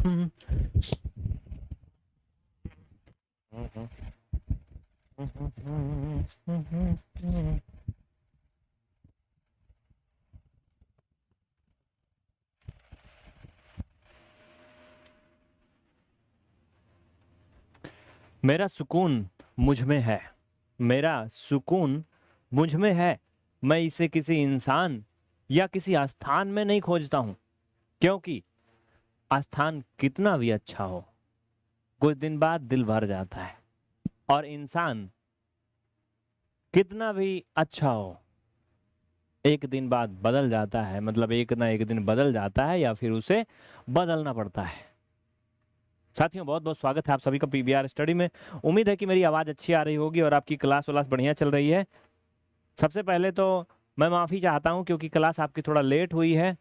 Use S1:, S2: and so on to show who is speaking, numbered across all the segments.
S1: मेरा सुकून मुझ में है, मेरा सुकून मुझ में है। मैं इसे किसी इंसान या किसी आस्थान में नहीं खोजता हूं, क्योंकि आस्थान कितना भी अच्छा हो, कुछ दिन बाद दिल भर जाता है, और इंसान कितना भी अच्छा हो, एक दिन बाद बदल जाता है। मतलब एक ना एक दिन बदल जाता है, या फिर उसे बदलना पड़ता है। साथियों, बहुत बहुत स्वागत है आप सभी का पीबीआर स्टडी में। उम्मीद है कि मेरी आवाज़ अच्छी आ रही होगी और आपकी क्लास वलास बढ़िया चल रही है। सबसे पहले तो मैं माफ़ी चाहता हूं, क्योंकि क्लास आपकी थोड़ा लेट हुई है।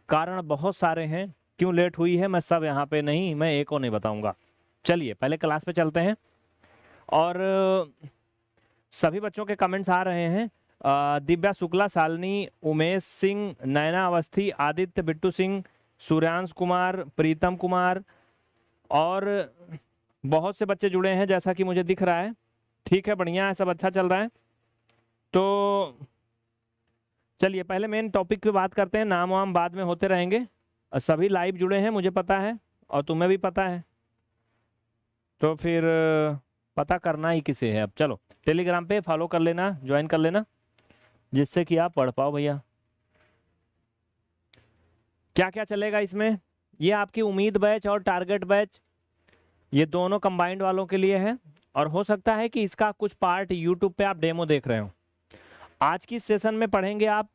S1: कारण बहुत सारे हैं क्यों लेट हुई है, मैं सब यहाँ पे नहीं, मैं एक और नहीं बताऊंगा। चलिए पहले क्लास पे चलते हैं। और सभी बच्चों के कमेंट्स आ रहे हैं। दिव्या शुक्ला, शालिनी, उमेश सिंह, नैना अवस्थी, आदित्य, बिट्टू सिंह, सूर्यांश कुमार, प्रीतम कुमार, और बहुत से बच्चे जुड़े हैं जैसा कि मुझे दिख रहा है। ठीक है, बढ़िया है, सब अच्छा चल रहा है। तो चलिए पहले मेन टॉपिक पे बात करते हैं, नाम वाम बाद में होते रहेंगे। सभी लाइव जुड़े हैं, मुझे पता है और तुम्हें भी पता है, तो फिर पता करना ही किसे है। अब चलो टेलीग्राम पे फॉलो कर लेना, ज्वाइन कर लेना, जिससे कि आप पढ़ पाओ। भैया क्या क्या चलेगा इसमें, ये आपकी उम्मीद बैच और टारगेट बैच, ये दोनों कंबाइंड वालों के लिए है। और हो सकता है कि इसका कुछ पार्ट यूट्यूब पे आप डेमो देख रहे हो। आज की सेशन में पढ़ेंगे आप,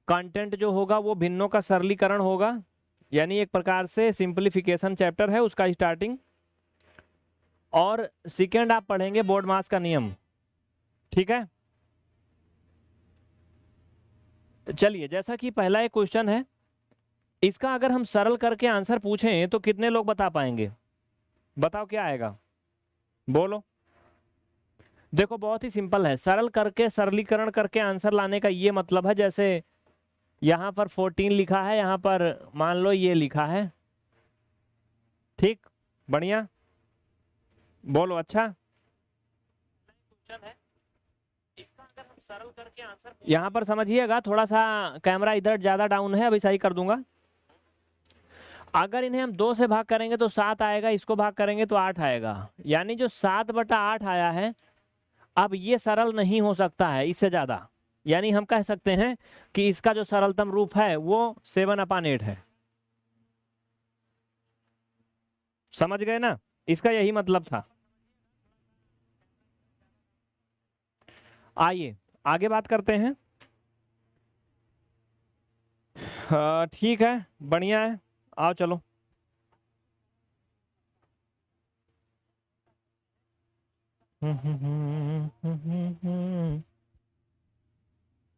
S1: कंटेंट जो होगा वो भिन्नों का सरलीकरण होगा, यानी एक प्रकार से सिंपलीफिकेशन चैप्टर है उसका स्टार्टिंग। और सेकेंड आप पढ़ेंगे बोर्ड मास का नियम। ठीक है, चलिए जैसा कि पहला एक क्वेश्चन है, इसका अगर हम सरल करके आंसर पूछें तो कितने लोग बता पाएंगे? बताओ क्या आएगा, बोलो। देखो बहुत ही सिंपल है, सरल करके सरलीकरण करके आंसर लाने का ये मतलब है, जैसे यहां पर 14 लिखा है, यहां पर मान लो ये लिखा है। ठीक, बढ़िया, बोलो। अच्छा क्वेश्चन है, इसका अगर हम सरल करके आंसर, यहां पर समझिएगा, थोड़ा सा कैमरा इधर ज्यादा डाउन है, अभी सही कर दूंगा। अगर इन्हें हम 2 से भाग करेंगे तो 7 आएगा, इसको भाग करेंगे तो 8 आएगा, यानी जो 7/8 आया है, अब ये सरल नहीं हो सकता है इससे ज्यादा। यानी हम कह सकते हैं कि इसका जो सरलतम रूप है वो 7/8 है। समझ गए ना, इसका यही मतलब था। आइए आगे बात करते हैं। ठीक है, बढ़िया है, आओ चलो।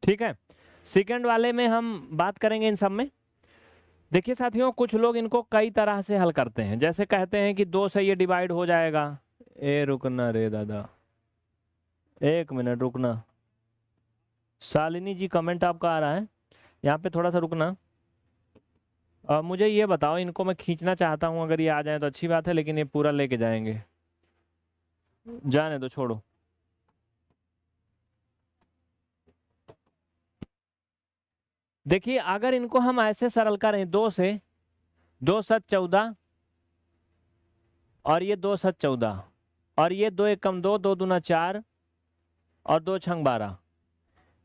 S1: ठीक है, सेकंड वाले में हम बात करेंगे इन सब में। देखिए साथियों, कुछ लोग इनको कई तरह से हल करते हैं, जैसे कहते हैं कि 2 से ये डिवाइड हो जाएगा। ए रुकना रे दादा, 1 मिनट रुकना। शालिनी जी कमेंट आपका आ रहा है, यहाँ पे थोड़ा सा रुकना। मुझे ये बताओ, इनको मैं खींचना चाहता हूँ, अगर ये आ जाए तो अच्छी बात है, लेकिन ये पूरा लेके जाएंगे, जाने दो, छोड़ो। देखिए अगर इनको हम ऐसे सरल करें, 2 से 2 7 14, और ये 2 7 14, और ये 2 1 2, 2 दूना 4, और 2 6 12,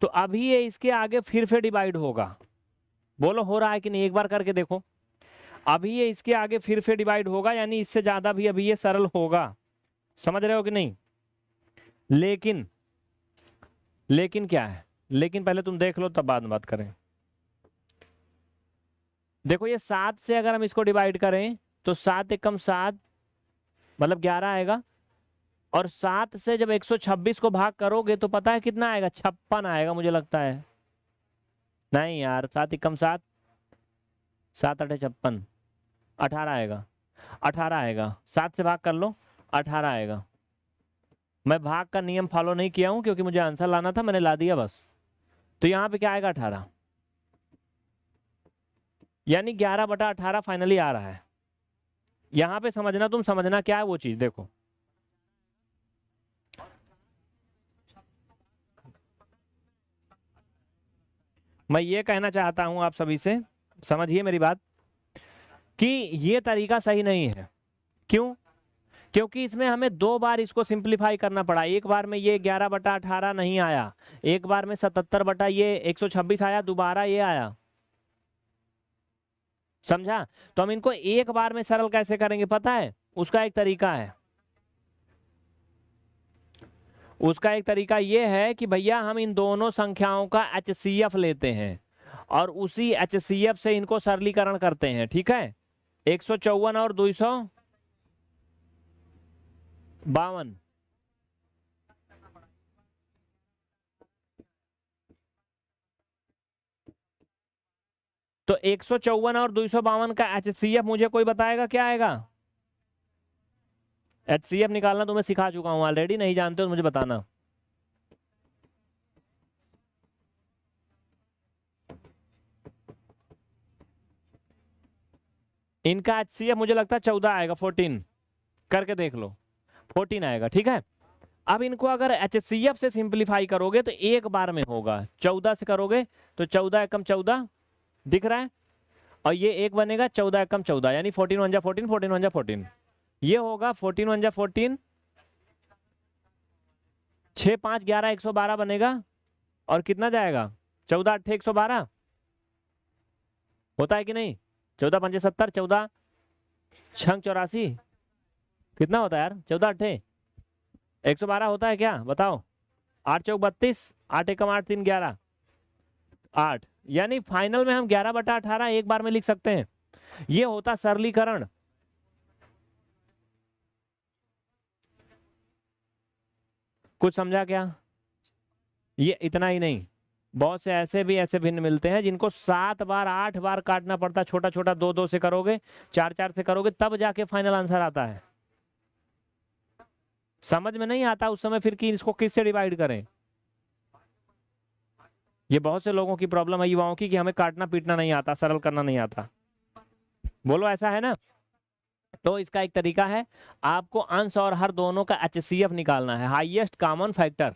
S1: तो अभी ये इसके आगे फिर से डिवाइड होगा। बोलो हो रहा है कि नहीं, एक बार करके देखो। अभी ये इसके आगे फिर से डिवाइड होगा, यानी इससे ज्यादा भी अभी ये सरल होगा। समझ रहे हो कि नहीं? लेकिन लेकिन क्या है, लेकिन पहले तुम देख लो तब बाद में बात करें। देखो ये 7 से अगर हम इसको डिवाइड करें तो 7 एकम 7 मतलब 11 आएगा, और 7 से जब 126 को भाग करोगे तो पता है कितना आएगा? 56 आएगा मुझे लगता है। नहीं यार, 7 एकम 7, 7 8 56, 18 आएगा, 18 आएगा। 7 से भाग कर लो, 18 आएगा। मैं भाग का नियम फॉलो नहीं किया हूं, क्योंकि मुझे आंसर लाना था, मैंने ला दिया बस। तो यहाँ पे क्या आएगा? 18, यानी 11/18 फाइनली आ रहा है। यहां पे समझना, तुम समझना क्या है वो चीज देखो। मैं ये कहना चाहता हूं आप सभी से, समझिए मेरी बात, कि ये तरीका सही नहीं है। क्यों? क्योंकि इसमें हमें 2 बार इसको सिंप्लीफाई करना पड़ा। एक बार में ये 11/18 नहीं आया, एक बार में 77/126 आया, दोबारा ये आया। समझा? तो हम इनको एक बार में सरल कैसे करेंगे पता है? उसका एक तरीका है। उसका एक तरीका ये है कि भैया हम इन दोनों संख्याओं का HCF लेते हैं और उसी HCF से इनको सरलीकरण करते हैं। ठीक है? 154 और 252, तो 154 और 252 का HCF मुझे कोई बताएगा क्या आएगा? HCF निकालना तो मैं सिखा चुका हूं ऑलरेडी, नहीं जानते हो तो मुझे बताना। इनका HCF मुझे लगता है 14 आएगा, 14 करके देख लो, 14 आएगा। ठीक है? अब इनको अगर HCF से सिंप्लीफाई करोगे तो एक बार में होगा। 14 से करोगे तो 14 एकम 14 दिख रहा है, और ये एक बनेगा 14 एकम 14, यानी 14 1 जा 14, 14 1 जा 14। ये होगा 14 1 जा 14, 6 5 11 112 बनेगा, और कितना जाएगा? 14 8 112 होता है कि नहीं? 14 5 70, 14 6 84, कितना होता है यार? 14 8 112 होता है क्या? बताओ। 8 चौक 32, 8 एकम 8 3 11, 8, यानी फाइनल में हम 11/18 एक बार में लिख सकते हैं। ये होता सरलीकरण। कुछ समझा क्या? ये इतना ही नहीं, बहुत से ऐसे भी ऐसे भिन्न मिलते हैं जिनको 7 बार 8 बार काटना पड़ता है। छोटा छोटा 2 2 से करोगे, 4 4 से करोगे, तब जाके फाइनल आंसर आता है। समझ में नहीं आता उस समय फिर कि इसको किससे डिवाइड करें। ये बहुत से लोगों की प्रॉब्लम है, युवाओं की, कि हमें काटना पीटना नहीं आता, सरल करना नहीं आता। बोलो ऐसा है ना? तो इसका एक तरीका है, आपको अंश और हर दोनों का HCF निकालना है, हाईएस्ट कॉमन फैक्टर।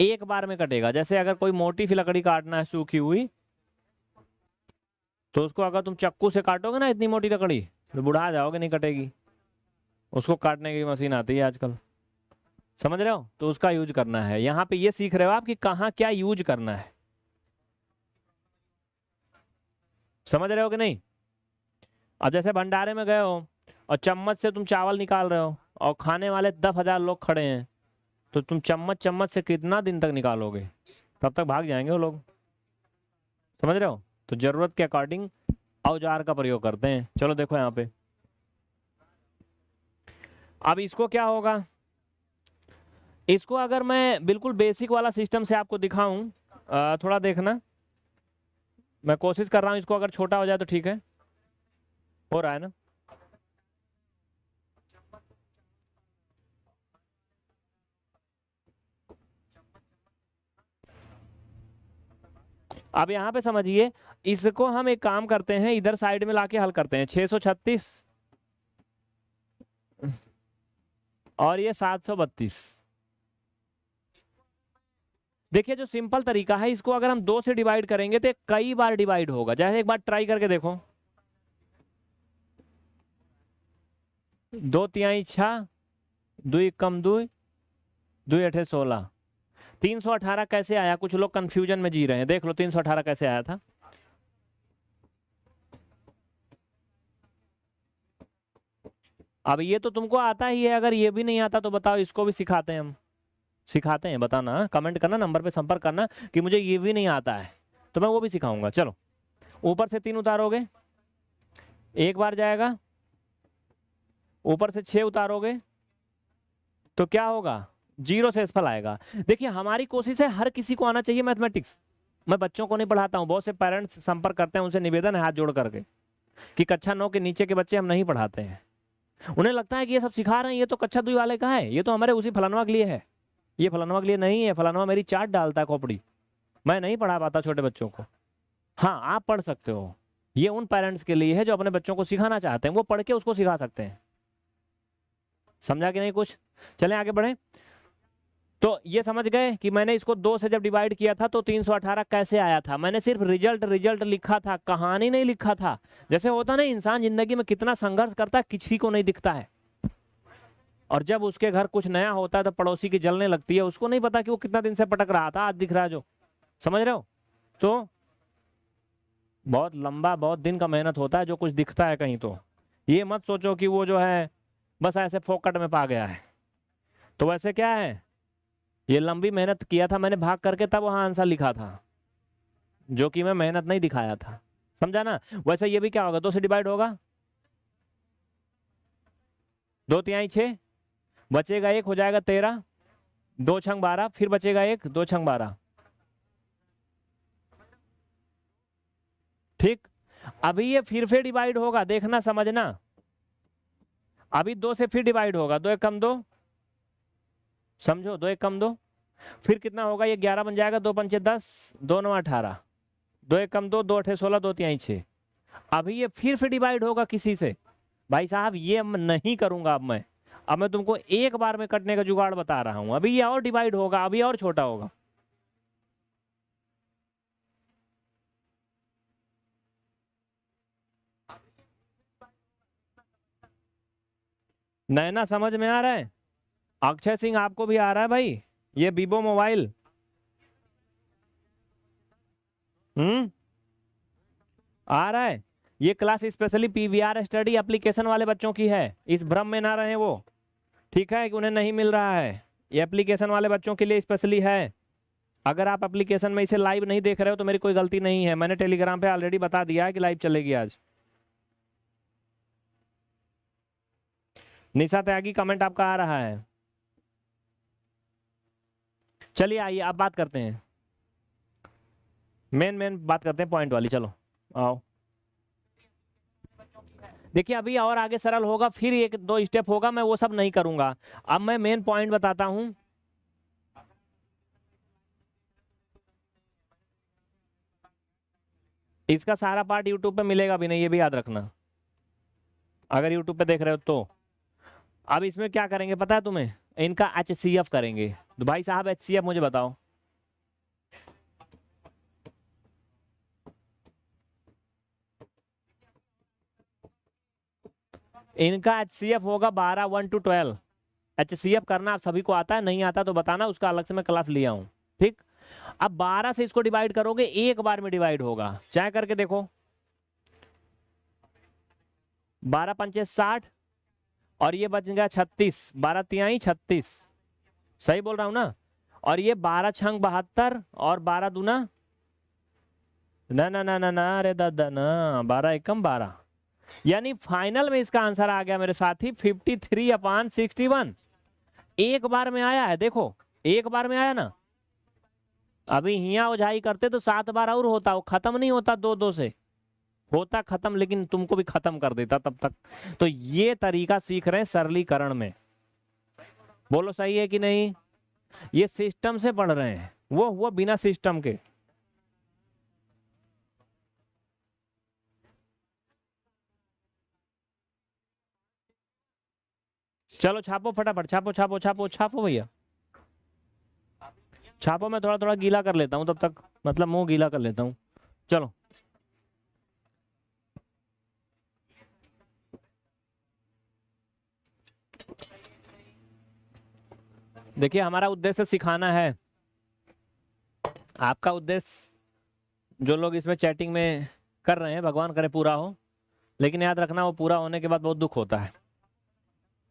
S1: एक बार में कटेगा। जैसे अगर कोई मोटी सी लकड़ी काटना है सूखी हुई, तो उसको अगर तुम चाकू से काटोगे ना इतनी मोटी लकड़ी, तो बुढ़ा जाओगे, नहीं कटेगी। उसको काटने की मशीन आती है आजकल, समझ रहे हो? तो उसका यूज करना है। यहाँ पे ये सीख रहे हो आप कि कहाँ क्या यूज करना है, समझ रहे हो कि नहीं? अब जैसे भंडारे में गए हो और चम्मच से तुम चावल निकाल रहे हो, और खाने वाले 10,000 लोग खड़े हैं, तो तुम चम्मच चम्मच से कितना दिन तक निकालोगे? तब तक भाग जाएंगे वो लोग, समझ रहे हो? तो जरूरत के अकॉर्डिंग औजार का प्रयोग करते हैं। चलो देखो यहाँ पे, अब इसको क्या होगा? इसको अगर मैं बिल्कुल बेसिक वाला सिस्टम से आपको दिखाऊं, थोड़ा देखना, मैं कोशिश कर रहा हूं। इसको अगर छोटा हो जाए तो ठीक है, हो रहा है ना? अब यहाँ पे समझिए, इसको हम एक काम करते हैं, इधर साइड में लाके हल करते हैं। 636 और ये 732। देखिए जो सिंपल तरीका है, इसको अगर हम 2 से डिवाइड करेंगे तो कई बार डिवाइड होगा। जैसे एक बार ट्राई करके देखो, 2 तिहाई 6, 2 कम 2, 2 अठे 16। 318 कैसे आया? कुछ लोग कंफ्यूजन में जी रहे हैं, देख लो 318 कैसे आया था। अब ये तो तुमको आता ही है, अगर ये भी नहीं आता तो बताओ, इसको भी सिखाते हैं हम, सिखाते हैं। बताना, कमेंट करना, नंबर पे संपर्क करना कि मुझे ये भी नहीं आता है, तो मैं वो भी सिखाऊंगा। चलो, ऊपर से 3 उतारोगे, एक बार जाएगा, ऊपर से 6 उतारोगे तो क्या होगा? 0 से असफल आएगा। देखिए हमारी कोशिश है हर किसी को आना चाहिए मैथमेटिक्स। मैं बच्चों को नहीं पढ़ाता हूँ, बहुत से पेरेंट्स संपर्क करते हैं, उनसे निवेदन है हाथ जोड़ करके कि कक्षा 9 के नीचे के बच्चे हम नहीं पढ़ाते हैं। उन्हें लगता है कि ये सब सिखा रहे हैं, ये तो कक्षा 2 वाले का है, ये तो हमारे उसी फलानवा के लिए है। ये फलानवा के लिए नहीं है, फलानवा मेरी चाट डालता है खोपड़ी, मैं नहीं पढ़ा पाता छोटे बच्चों को। हाँ आप पढ़ सकते हो, ये उन पेरेंट्स के लिए है जो अपने बच्चों को सिखाना चाहते हैं, वो पढ़ के उसको सिखा सकते हैं। समझा कि नहीं कुछ? चलें आगे बढ़ें। तो ये समझ गए कि मैंने इसको 2 से जब डिवाइड किया था तो 318 कैसे आया था। मैंने सिर्फ रिजल्ट रिजल्ट लिखा था, कहानी नहीं लिखा था। जैसे होता ना, इंसान जिंदगी में कितना संघर्ष करता है किसी को नहीं दिखता है, और जब उसके घर कुछ नया होता है तो पड़ोसी की जलने लगती है, उसको नहीं पता कि वो कितना दिन से पटक रहा था, आज दिख रहा है जो। समझ रहे हो? तो बहुत लंबा, बहुत दिन का मेहनत होता है जो कुछ दिखता है कहीं। तो ये मत सोचो कि वो जो है बस ऐसे फोकट में पा गया है। तो वैसे क्या है, ये लंबी मेहनत किया था मैंने भाग करके, तब वहां आंसर लिखा था, जो कि मैं मेहनत नहीं दिखाया था। समझा ना? वैसे ये भी क्या होगा, 2 से डिवाइड होगा, 2 तिहाई 6, बचेगा 1, हो जाएगा 13, 2 छंग 12, फिर बचेगा 1, 2 छंग 12। ठीक, अभी ये फिर से डिवाइड होगा, देखना समझना। अभी 2 से फिर डिवाइड होगा, 2 1 कम 2, समझो, 2 1 कम 2, फिर कितना होगा, ये 11 बन जाएगा, 2 पंचे 10, 2 9 18, 2 1 कम 2, 2 8 16, 2 तिहाई 6। अभी ये फिर से डिवाइड होगा किसी से। भाई साहब ये नहीं करूंगा अब मैं तुमको एक बार में कटने का जुगाड़ बता रहा हूं। अभी ये और डिवाइड होगा, अभी और छोटा होगा। नैना समझ में आ रहा है? अक्षय सिंह आपको भी आ रहा है भाई? ये वीवो मोबाइल आ रहा है? ये class specially PVR study application वाले बच्चों की है, इस भ्रम में ना रहे वो। ठीक है कि उन्हें नहीं मिल रहा है, ये एप्लीकेशन वाले बच्चों के लिए स्पेशली है। अगर आप एप्लीकेशन में इसे लाइव नहीं देख रहे हो तो मेरी कोई गलती नहीं है, मैंने टेलीग्राम पे ऑलरेडी बता दिया है कि लाइव चलेगी आज। निशा त्यागी कमेंट आपका आ रहा है। चलिए आइए अब बात करते हैं, मेन बात करते हैं पॉइंट वाली। चलो आओ, देखिए अभी और आगे सरल होगा, फिर 1 2 स्टेप होगा, मैं वो सब नहीं करूंगा। अब मैं मेन पॉइंट बताता हूं। इसका सारा पार्ट यूट्यूब पे मिलेगा भी नहीं, ये भी याद रखना, अगर यूट्यूब पे देख रहे हो तो। अब इसमें क्या करेंगे पता है तुम्हें? इनका HCF करेंगे। तो भाई साहब HCF मुझे बताओ। इनका HCF होगा 12 1 to 12। HCF करना आप सभी को आता है, नहीं आता तो बताना, उसका अलग से मैं क्लास लिया हूं। ठीक, अब 12 से इसको डिवाइड करोगे, एक बार में डिवाइड होगा, चाहे करके देखो। 12 पंचे 60 और ये बच गया 36, 12 तिहाई 36, सही बोल रहा हूं ना? और ये 12 छंग 72 और 12 दूना ना ना ना ना ना, अरे दादा ना, 12 एकम 12, यानी फाइनल में इसका आंसर आ गया मेरे साथी 53/61। एक बार में आया है, देखो एक बार में आया ना। अभी हिया उझाई करते तो 7 बार और होता, वो खत्म नहीं होता 2 2 से, होता खत्म, लेकिन तुमको भी खत्म कर देता तब तक। तो ये तरीका सीख रहे हैं सरलीकरण में, बोलो सही है कि नहीं? ये सिस्टम से पढ़ रहे हैं, वो बिना सिस्टम के। चलो छापो फटाफट, छापो छापो छापो छापो भैया, छापो। मैं थोड़ा थोड़ा गीला कर लेता हूं तब तक, मतलब मुंह गीला कर लेता हूं। चलो देखिए, हमारा उद्देश्य सिखाना है, आपका उद्देश्य जो लोग इसमें चैटिंग में कर रहे हैं भगवान करे पूरा हो, लेकिन याद रखना वो पूरा होने के बाद बहुत दुख होता है।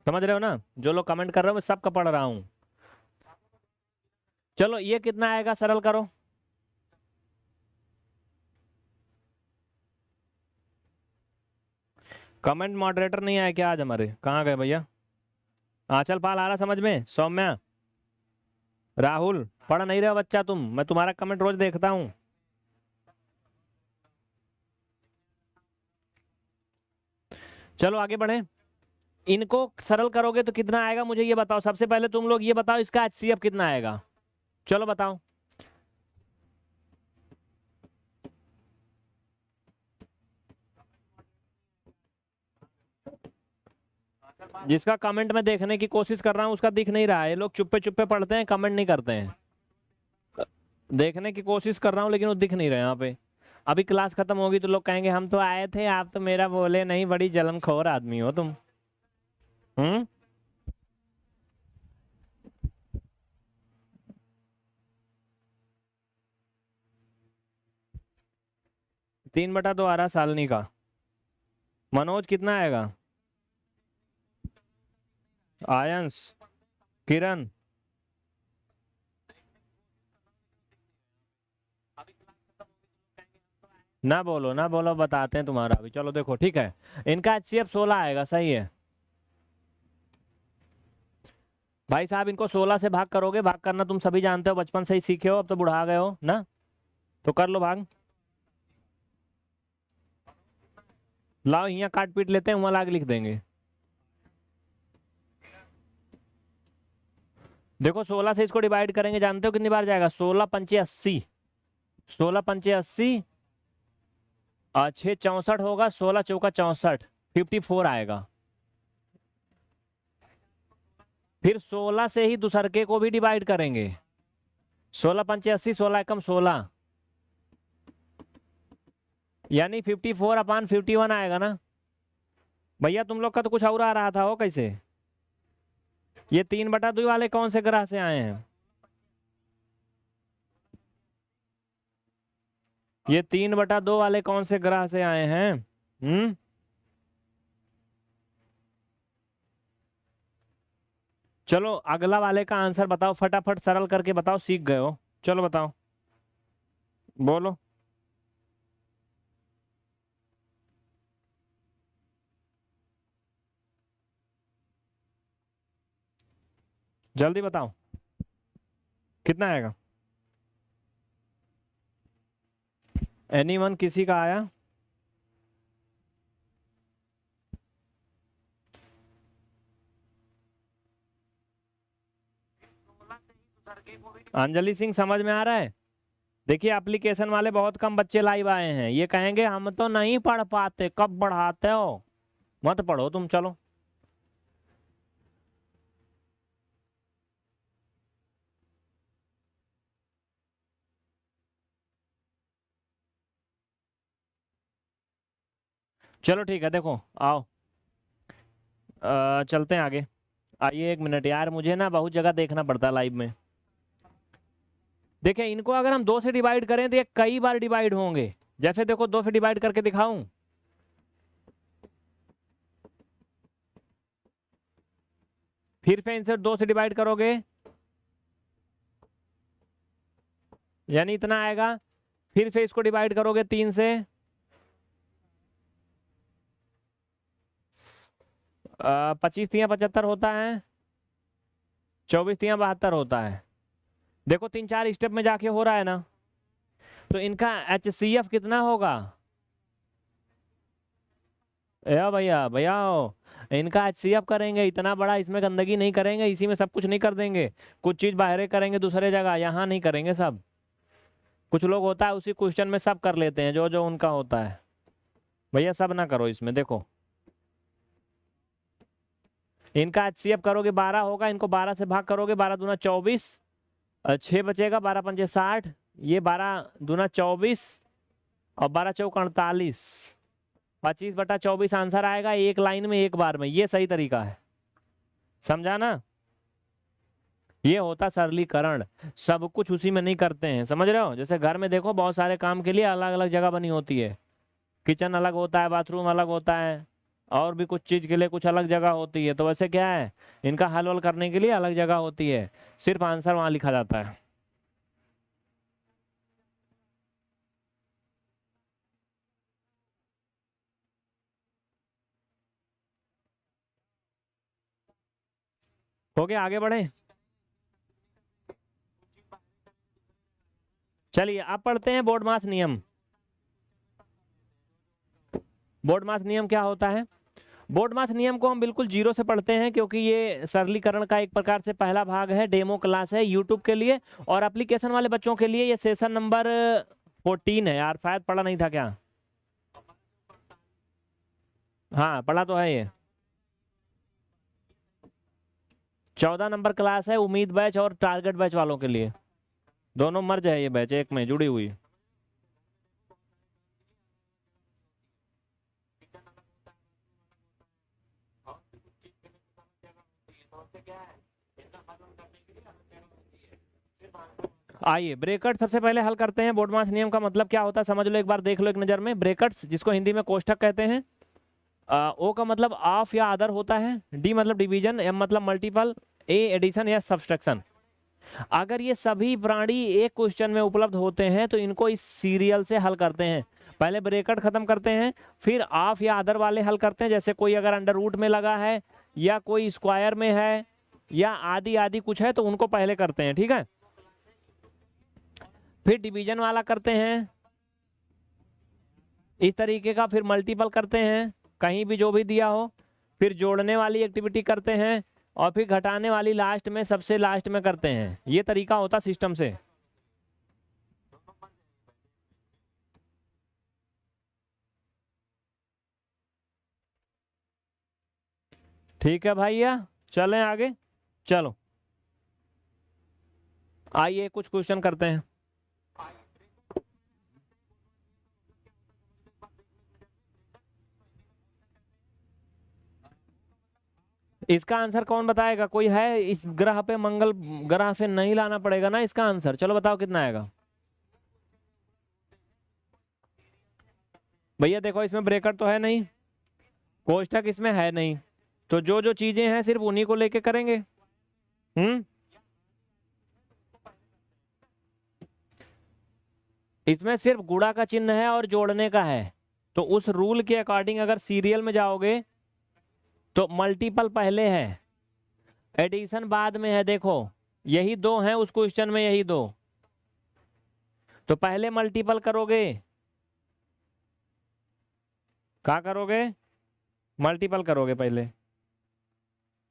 S1: समझ रहे हो ना? जो लोग कमेंट कर रहे हो मैं सबका पढ़ रहा हूं। चलो ये कितना आएगा, सरल करो। कमेंट मॉडरेटर नहीं आए क्या आज हमारे? कहाँ गए भैया? आंचल पाल आ रहा समझ में? सौम्या, राहुल, पढ़ नहीं रहे बच्चा तुम, मैं तुम्हारा कमेंट रोज देखता हूं। चलो आगे बढ़े, इनको सरल करोगे तो कितना आएगा मुझे ये बताओ। सबसे पहले तुम लोग ये बताओ इसका HCF कितना आएगा, चलो बताओ। जिसका कमेंट में देखने की कोशिश कर रहा हूँ उसका दिख नहीं रहा है। ये लोग चुप्पे चुप्पे पढ़ते हैं, कमेंट नहीं करते हैं। देखने की कोशिश कर रहा हूँ लेकिन वो दिख नहीं रहे यहाँ पे। अभी क्लास खत्म होगी तो लोग कहेंगे हम तो आए थे, आप तो मेरा बोले नहीं, बड़ी जलनखोर आदमी हो तुम। हम्म। 3/2 आ रहा सालनी का। मनोज कितना आएगा? आयंस, किरण, ना बोलो ना बोलो, बताते हैं तुम्हारा अभी। चलो देखो ठीक है, इनका HCF 16 आएगा, सही है भाई साहब। इनको 16 से भाग करोगे, भाग करना तुम सभी जानते हो, बचपन से ही सीखे हो, अब तो बुढ़ा गए हो ना, तो कर लो भाग। लाओ यहाँ काट पीट लेते हैं, वहां लाग लिख देंगे। देखो 16 से इसको डिवाइड करेंगे, जानते हो कितनी बार जाएगा? 16 पंचे 80, 16 पंचे 80, 6 64 होगा, 16 चौका 64, 54 आएगा। फिर 16 से ही दूसरके को भी डिवाइड करेंगे। 16 पंचे 80, 16 एकम 16, यानी 54/51 आएगा ना भैया। तुम लोग का तो कुछ और आ रहा था, वो कैसे? ये 3/2 वाले कौन से ग्रह से आए हैं? ये 3/2 वाले कौन से ग्रह से आए हैं? चलो अगला वाले का आंसर बताओ, फटाफट सरल करके बताओ, सीख गए हो। चलो बताओ, बोलो। जल्दी बताओ कितना आएगा। एनीवन, किसी का आया? अंजलि सिंह समझ में आ रहा है? देखिए एप्लीकेशन वाले बहुत कम बच्चे लाइव आए हैं, ये कहेंगे हम तो नहीं पढ़ पाते, कब पढ़ाते हो? मत पढ़ो तुम, चलो। चलो ठीक है, देखो आओ, चलते हैं आगे। आइए, 1 मिनट यार, मुझे ना बहुत जगह देखना पड़ता है लाइव में। देखिए इनको अगर हम 2 से डिवाइड करें तो ये कई बार डिवाइड होंगे। जैसे देखो 2 से डिवाइड करके दिखाऊं, फिर से इनसे 2 से डिवाइड करोगे यानी इतना आएगा, फिर से इसको डिवाइड करोगे 3 से, 25 तिया 75 होता है, 24 तिया 72 होता है। देखो 3-4 स्टेप में जाके हो रहा है ना, तो इनका HCF कितना होगा? या भैया भैया इनका HCF करेंगे, इतना बड़ा इसमें गंदगी नहीं करेंगे, इसी में सब कुछ नहीं कर देंगे। कुछ चीज बाहर करेंगे दूसरे जगह, यहाँ नहीं करेंगे सब। कुछ लोग होता है उसी क्वेश्चन में सब कर लेते हैं जो जो उनका होता है। भैया सब ना करो इसमें। देखो इनका HCF करोगे 12 होगा, इनको 12 से भाग करोगे, 12 दूना 24, 6 बचेगा, 12 पंचे 60, ये 12 दूना 24 और 12 चौक 48, 25/24 आंसर आएगा, एक लाइन में एक बार में। ये सही तरीका है, समझा ना? ये होता सरलीकरण, सब कुछ उसी में नहीं करते हैं, समझ रहे हो? जैसे घर में देखो बहुत सारे काम के लिए अलग अलग जगह बनी होती है, किचन अलग होता है, बाथरूम अलग होता है, और भी कुछ चीज के लिए कुछ अलग जगह होती है। तो वैसे क्या है, इनका हल वल करने के लिए अलग जगह होती है, सिर्फ आंसर वहां लिखा जाता है। हो गया, आगे बढ़े। चलिए अब पढ़ते हैं बोर्ड मास नियम। बोर्ड मास नियम क्या होता है? बोर्ड मास नियम को हम बिल्कुल 0 से पढ़ते हैं, क्योंकि ये सरलीकरण का एक प्रकार से पहला भाग है, डेमो क्लास है यूट्यूब के लिए, और एप्लीकेशन वाले बच्चों के लिए ये सेशन नंबर 14 है। यार शायद पढ़ा नहीं था क्या? हाँ पढ़ा तो है ये। 14 नंबर क्लास है उम्मीद बैच और टारगेट बैच वालों के लिए, दोनों मर्ज है ये बैच, एक में जुड़ी हुई। आइए ब्रेकट सबसे पहले हल करते हैं। बोर्ड मास नियम का मतलब क्या होता है समझ लो, एक बार देख लो एक नज़र में। ब्रेकट्स जिसको हिंदी में कोष्ठक कहते हैं। ओ का मतलब ऑफ या अदर होता है, डी मतलब डिवीजन, एम मतलब मल्टीपल, ए एडिशन या सब्सट्रैक्शन। अगर ये सभी प्राणी एक क्वेश्चन में उपलब्ध होते हैं तो इनको इस सीरियल से हल करते हैं। पहले ब्रेकट खत्म करते हैं, फिर ऑफ या अदर वाले हल करते हैं। जैसे कोई अगर अंडर रूट में लगा है या कोई स्क्वायर में है या आदि आदि कुछ है तो उनको पहले करते हैं, ठीक है। फिर डिवीजन वाला करते हैं इस तरीके का, फिर मल्टीपल करते हैं कहीं भी जो भी दिया हो, फिर जोड़ने वाली एक्टिविटी करते हैं और फिर घटाने वाली लास्ट में, सबसे लास्ट में करते हैं। ये तरीका होता सिस्टम से। ठीक है भैया, चलें आगे। चलो आइए कुछ क्वेश्चन करते हैं। इसका आंसर कौन बताएगा? कोई है इस ग्रह पे? मंगल ग्रह से नहीं लाना पड़ेगा ना इसका आंसर। चलो बताओ कितना आएगा भैया। देखो इसमें ब्रेकर तो है नहीं, कोष्ठक इसमें है नहीं, तो जो जो चीजें हैं सिर्फ उन्हीं को लेके करेंगे। इसमें सिर्फ गुणा का चिन्ह है और जोड़ने का है, तो उस रूल के अकॉर्डिंग अगर सीरियल में जाओगे तो मल्टीपल पहले है, एडिशन बाद में है। देखो यही दो हैं उस क्वेश्चन में, यही दो, तो पहले मल्टीपल करोगे। क्या करोगे? मल्टीपल करोगे पहले।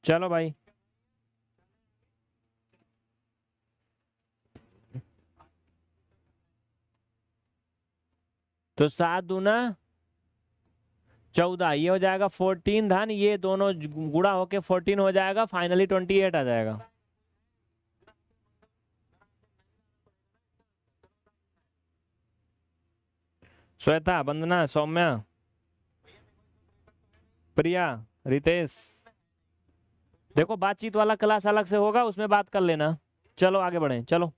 S1: चलो भाई, तो 7 दूना 14, ये हो जाएगा 14 धन, ये दोनों गुणा होके 14 हो जाएगा, फाइनली 28 आ जाएगा। श्वेता, वंदना, सौम्या, प्रिया, रितेश, देखो बातचीत वाला क्लास अलग से होगा, उसमें बात कर लेना। चलो आगे बढ़े। चलो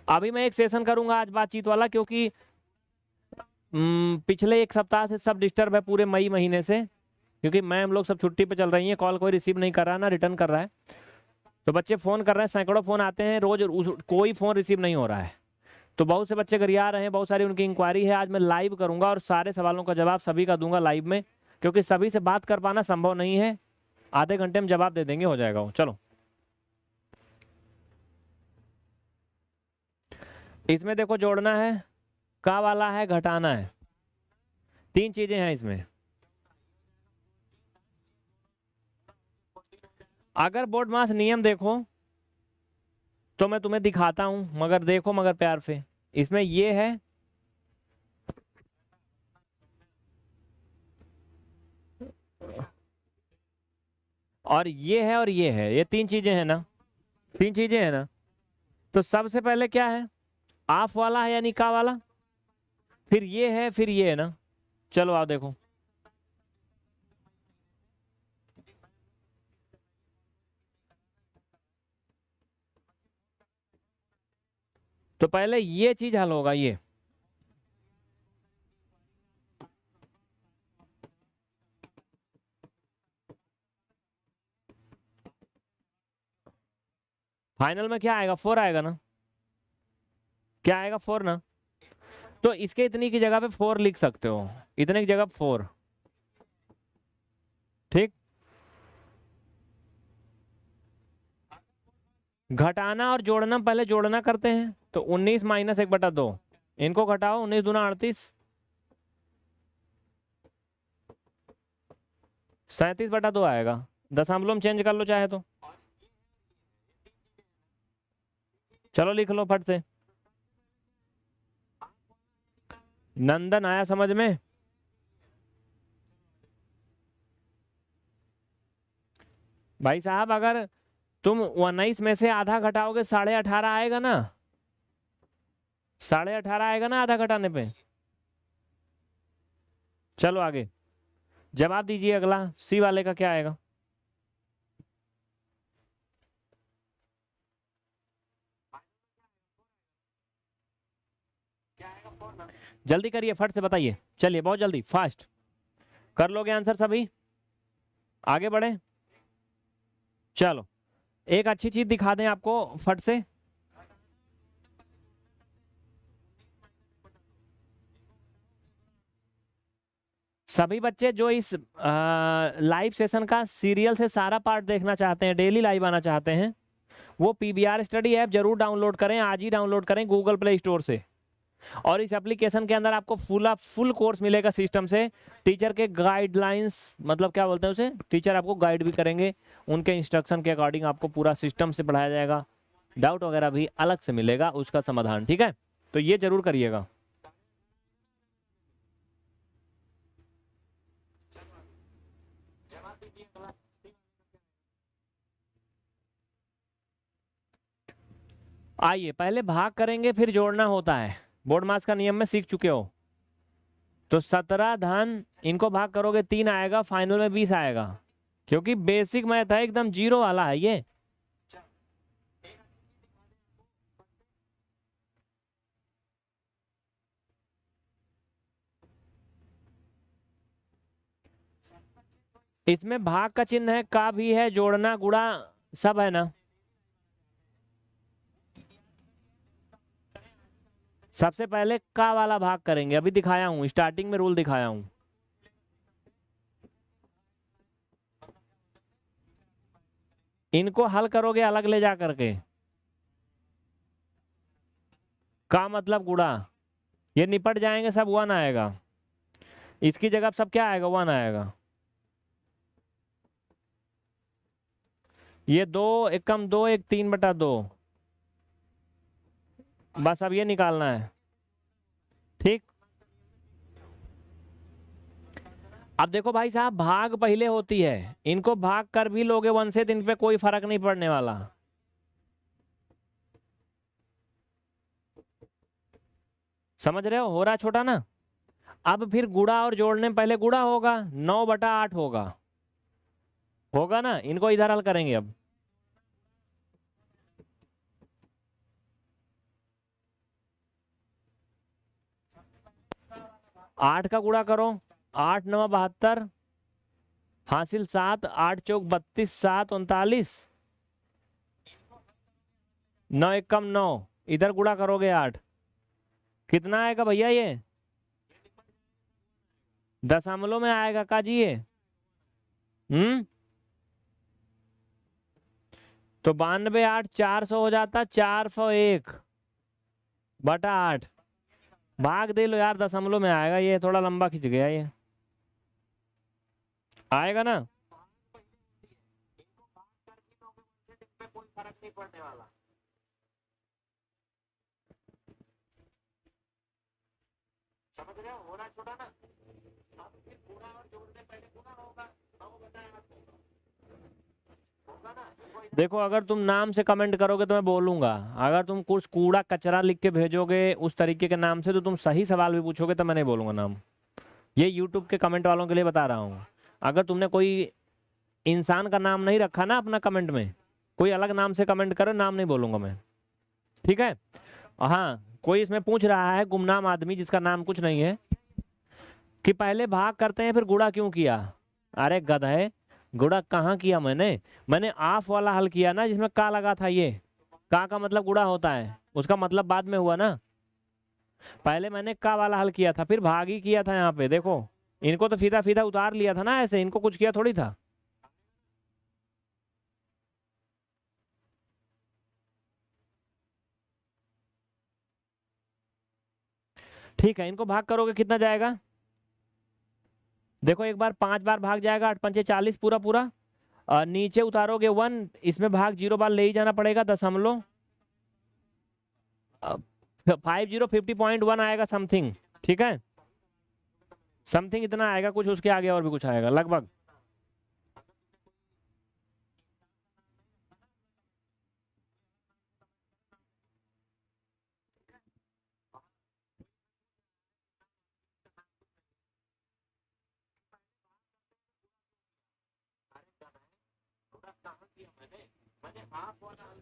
S1: अभी मैं एक सेशन करूंगा आज बातचीत वाला, क्योंकि पिछले एक सप्ताह से सब डिस्टर्ब है पूरे मई महीने से, क्योंकि मैम लोग सब छुट्टी पे चल रही हैं, कॉल कोई रिसीव नहीं कर रहा ना रिटर्न कर रहा है। तो बच्चे फोन कर रहे हैं, सैकड़ों फोन आते हैं रोज, कोई फोन रिसीव नहीं हो रहा है। तो बहुत से बच्चे गरिया रहे हैं, बहुत सारी उनकी इंक्वायरी है। आज मैं लाइव करूंगा और सारे सवालों का जवाब सभी का दूंगा लाइव में, क्योंकि सभी से बात कर पाना संभव नहीं है। आधे घंटे में जवाब दे देंगे, हो जाएगा वो। चलो इसमें देखो जोड़ना है, का वाला है, घटाना है, 3 चीजें हैं इसमें। अगर बोर्ड मास नियम देखो तो मैं तुम्हें दिखाता हूं, मगर देखो मगर प्यार से। इसमें ये है और ये है और ये है, ये 3 चीजें हैं ना, 3 चीजें हैं ना। तो सबसे पहले क्या है? ऑफ वाला है यानी का वाला, फिर ये है, फिर ये है ना। चलो आओ देखो, तो पहले ये चीज हल होगा। ये फाइनल में क्या आएगा? 4 आएगा ना, क्या आएगा? 4 ना। तो इसके इतनी की जगह पे 4 लिख सकते हो, इतने की जगह 4। ठीक, घटाना और जोड़ना, पहले जोड़ना करते हैं। तो 19 माइनस 1/2, इनको घटाओ, 19 दूना 38, 37/2 आएगा। दशमलव में चेंज कर लो चाहे तो, चलो लिख लो फट से। नंदन आया समझ में? भाई साहब अगर तुम 19 में से आधा घटाओगे 18.5 आएगा ना, 18.5 आएगा ना आधा घटाने पे। चलो आगे जवाब दीजिए, अगला सी वाले का क्या आएगा। जल्दी करिए, फट से बताइए, चलिए बहुत जल्दी फास्ट कर लोगे आंसर सभी, आगे बढ़े। चलो एक अच्छी चीज दिखा दें आपको फट से। सभी बच्चे जो इस लाइव सेशन का सीरियल से सारा पार्ट देखना चाहते हैं, डेली लाइव आना चाहते हैं, वो पीबीआर स्टडी ऐप जरूर डाउनलोड करें, आज ही डाउनलोड करें गूगल प्ले स्टोर से। और इस एप्लीकेशन के अंदर आपको फुल कोर्स मिलेगा सिस्टम से। टीचर के गाइडलाइंस, मतलब क्या बोलते हैं उसे, टीचर आपको गाइड भी करेंगे, उनके इंस्ट्रक्शन के अकॉर्डिंग आपको पूरा सिस्टम से पढ़ाया जाएगा। डाउट वगैरह भी अलग से मिलेगा उसका समाधान, ठीक है, तो ये जरूर करिएगा। आइए पहले भाग करेंगे फिर जोड़ना होता है, बोर्ड मास का नियम में सीख चुके हो। तो 17 धन इनको भाग करोगे 3 आएगा, फाइनल में 20 आएगा, क्योंकि बेसिक मैथ है, एकदम जीरो वाला है ये। इसमें भाग का चिन्ह है, का भी है, जोड़ना गुणा सब है ना। सबसे पहले का वाला भाग करेंगे, अभी दिखाया हूं, स्टार्टिंग में रूल दिखाया हूं। इनको हल करोगे अलग ले जा करके, का मतलब गुणा, ये निपट जाएंगे, सब 1 आएगा, इसकी जगह सब क्या आएगा, 1 आएगा। ये 2 एक कम 2 एक 3/2, बस अब ये निकालना है, ठीक। अब देखो भाई साहब, भाग पहले होती है, इनको भाग कर भी लोगे 1 से तो इन पे कोई फर्क नहीं पड़ने वाला। समझ रहे हो रहा छोटा ना। अब फिर गुणा और जोड़ने में पहले गुणा होगा, 9/8 होगा, होगा ना। इनको इधर हल करेंगे अब, आठ का गुणा करो, 8 9 72, हासिल 7, 8 चौक 32, 7 39, 9 एक कम 9, इधर गुणा करोगे 8, कितना आएगा भैया ये, दशमलव में आएगा काजी ये। तो 92 8 400 हो जाता, 401/8। भाग दे लो यार, दशमलव में आएगा, ये थोड़ा लंबा खिंच गया, ये आएगा ना। कोई फर्क नहीं पड़ने वाला। समझ रहे हो रहा छोटा ना। अब फिर गुणा और जोड़ने पहले गुणा होगा, 9/8 होगा ना। देखो अगर तुम नाम से कमेंट करोगे तो मैं बोलूंगा, अगर तुम कुछ कूड़ा कचरा लिख के भेजोगे उस तरीके के नाम से, तो तुम सही सवाल भी पूछोगे तो मैं नहीं बोलूंगा नाम। ये यूट्यूब के कमेंट वालों के लिए बता रहा हूँ। अगर तुमने कोई इंसान का नाम नहीं रखा ना अपना कमेंट में, कोई अलग नाम से कमेंट करो, नाम नहीं बोलूंगा मैं, ठीक है। हाँ कोई इसमें पूछ रहा है गुमनाम आदमी जिसका नाम कुछ नहीं है, कि पहले भाग करते हैं फिर गुणा क्यों किया। अरे गधे, गुणा कहाँ किया मैंने आफ वाला हल किया ना, जिसमें का लगा था। ये का मतलब गुणा होता है, उसका मतलब बाद में हुआ ना। पहले मैंने का वाला हल किया था, फिर भाग ही किया था। यहाँ पे देखो, इनको तो फीता फीता उतार लिया था ना, ऐसे इनको कुछ किया थोड़ी था। ठीक है, इनको भाग करोगे कितना जाएगा, देखो एक बार 5 बार भाग जाएगा, 8 पंचे 40 पूरा पूरा। नीचे उतारोगे 1, इसमें भाग 0 बार ले ही जाना पड़ेगा, दशमलव 50 आएगा समथिंग, ठीक है, समथिंग इतना आएगा, कुछ उसके आगे और भी कुछ आएगा लगभग।